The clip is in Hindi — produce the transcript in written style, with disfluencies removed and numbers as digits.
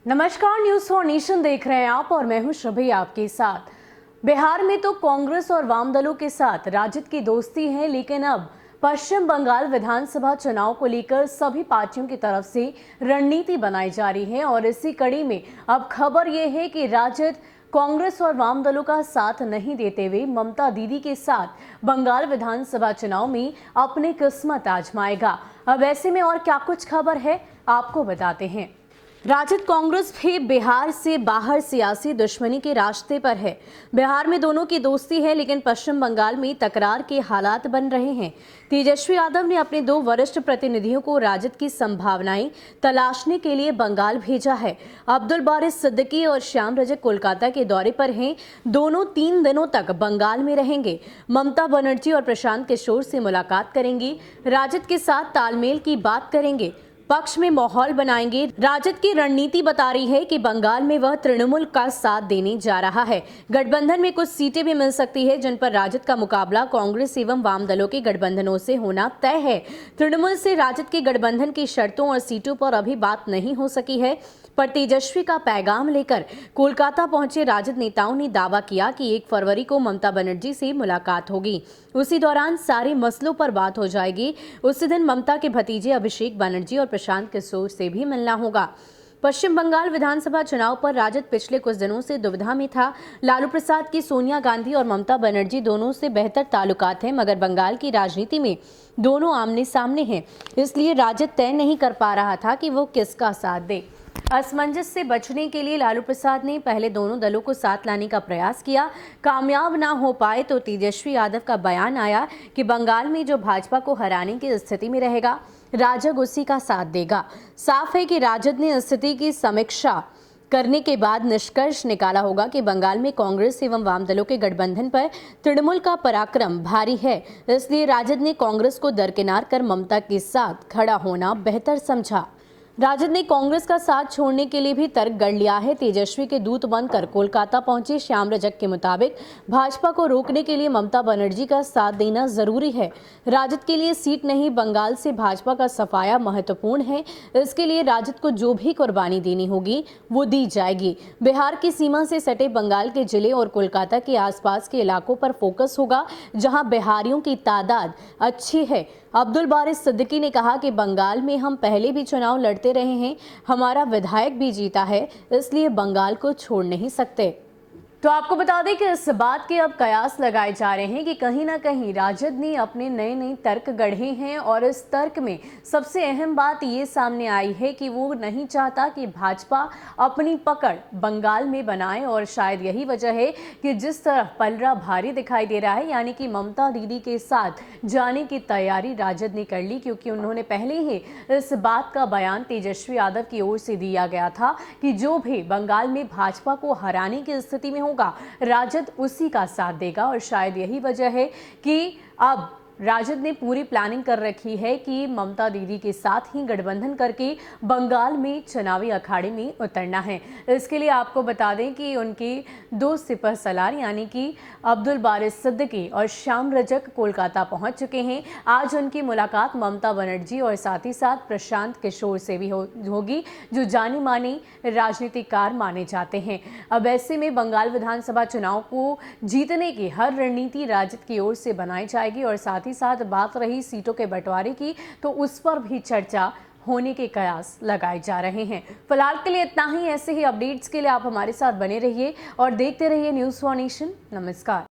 नमस्कार, न्यूज फॉर नेशन देख रहे हैं आप और मैं हूं श्रभी आपके साथ। बिहार में तो कांग्रेस और वाम दलों के साथ राजद की दोस्ती है, लेकिन अब पश्चिम बंगाल विधानसभा चुनाव को लेकर सभी पार्टियों की तरफ से रणनीति बनाई जा रही है और इसी कड़ी में अब खबर यह है कि राजद कांग्रेस और वाम दलों का साथ नहीं देते हुए ममता दीदी के साथ बंगाल विधानसभा चुनाव में अपनी किस्मत आजमाएगा। अब ऐसे में और क्या कुछ खबर है आपको बताते हैं। राजद कांग्रेस भी बिहार से बाहर सियासी दुश्मनी के रास्ते पर है। बिहार में दोनों की दोस्ती है, लेकिन पश्चिम बंगाल में तकरार के हालात बन रहे हैं। तेजस्वी यादव ने अपने 2 वरिष्ठ प्रतिनिधियों को राजद की संभावनाएं तलाशने के लिए बंगाल भेजा है। अब्दुल बारिश सिद्दीकी और श्याम रजक कोलकाता के दौरे पर हैं। दोनों 3 दिनों तक बंगाल में रहेंगे। ममता बनर्जी और प्रशांत किशोर से मुलाकात करेंगी। राजद के साथ तालमेल की बात करेंगे, पक्ष में माहौल बनाएंगे। राजद की रणनीति बता रही है कि बंगाल में वह तृणमूल का साथ देने जा रहा है। गठबंधन में कुछ सीटें भी मिल सकती है, जिन पर राजद का मुकाबला कांग्रेस एवं वाम दलों के गठबंधनों से होना तय है। तृणमूल से राजद के गठबंधन की शर्तों और सीटों पर अभी बात नहीं हो सकी है, पर तेजस्वी का पैगाम लेकर कोलकाता पहुंचे राजद नेताओं ने दावा किया कि 1 फरवरी को ममता बनर्जी से मुलाकात होगी। उसी दौरान सारे मसलों पर बात हो जाएगी। उसी दिन ममता के भतीजे अभिषेक बनर्जी और प्रशांत किशोर से भी मिलना होगा। पश्चिम बंगाल विधानसभा चुनाव पर राजद पिछले कुछ दिनों से दुविधा में था। लालू प्रसाद की सोनिया गांधी और ममता बनर्जी दोनों से बेहतर ताल्लुकात हैं, मगर बंगाल की राजनीति में दोनों आमने सामने हैं। इसलिए राजद तय नहीं कर पा रहा था कि वो किसका साथ दे। असमंजस से बचने के लिए लालू प्रसाद ने पहले दोनों दलों को साथ लाने का प्रयास किया। कामयाब ना हो पाए तो तेजस्वी यादव का बयान आया कि बंगाल में जो भाजपा को हराने की स्थिति में रहेगा, राजद उसी का साथ देगा। साफ है कि राजद ने स्थिति की समीक्षा करने के बाद निष्कर्ष निकाला होगा कि बंगाल में कांग्रेस एवं वाम दलों के गठबंधन पर तृणमूल का पराक्रम भारी है। इसलिए राजद ने कांग्रेस को दरकिनार कर ममता के साथ खड़ा होना बेहतर समझा। राजद ने कांग्रेस का साथ छोड़ने के लिए भी तर्क गढ़ लिया है। तेजस्वी के दूत बनकर कोलकाता पहुंचे श्याम रजक के मुताबिक भाजपा को रोकने के लिए ममता बनर्जी का साथ देना जरूरी है। राजद के लिए सीट नहीं, बंगाल से भाजपा का सफाया महत्वपूर्ण है। इसके लिए राजद को जो भी कुर्बानी देनी होगी वो दी जाएगी। बिहार की सीमा से सटे बंगाल के जिले और कोलकाता के आसपास के इलाकों पर फोकस होगा, जहां बिहारियों की तादाद अच्छी है। अब्दुल बारिश सिद्दीकी ने कहा कि बंगाल में हम पहले भी चुनाव लड़ते रहे हैं, हमारा विधायक भी जीता है, इसलिए बंगाल को छोड़ नहीं सकते। तो आपको बता दें कि इस बात के अब कयास लगाए जा रहे हैं कि कहीं ना कहीं राजद ने अपने नए नए तर्क गढ़े हैं और इस तर्क में सबसे अहम बात ये सामने आई है कि वो नहीं चाहता कि भाजपा अपनी पकड़ बंगाल में बनाए। और शायद यही वजह है कि जिस तरफ पलड़ा भारी दिखाई दे रहा है, यानी कि ममता दीदी के साथ जाने की तैयारी राजद ने कर ली, क्योंकि उन्होंने पहले ही इस बात का बयान तेजस्वी यादव की ओर से दिया गया था कि जो भी बंगाल में भाजपा को हराने की स्थिति में राजद उसी का साथ देगा। और शायद यही वजह है कि अब राजद ने पूरी प्लानिंग कर रखी है कि ममता दीदी के साथ ही गठबंधन करके बंगाल में चुनावी अखाड़े में उतरना है। इसके लिए आपको बता दें कि उनके 2 सिपह सलार यानी कि अब्दुल बारिश सिद्दीकी और श्याम रजक कोलकाता पहुंच चुके हैं। आज उनकी मुलाकात ममता बनर्जी और साथ ही साथ प्रशांत किशोर से भी होगी, जो जाने माने राजनीतिकार माने जाते हैं। अब ऐसे में बंगाल विधानसभा चुनाव को जीतने की हर रणनीति राजद की ओर से बनाई जाएगी। और साथ ही साथ बात रही सीटों के बंटवारे की, तो उस पर भी चर्चा होने के कयास लगाए जा रहे हैं। फिलहाल के लिए इतना ही। ऐसे ही अपडेट्स के लिए आप हमारे साथ बने रहिए और देखते रहिए न्यूज़ फॉर नेशन। नमस्कार।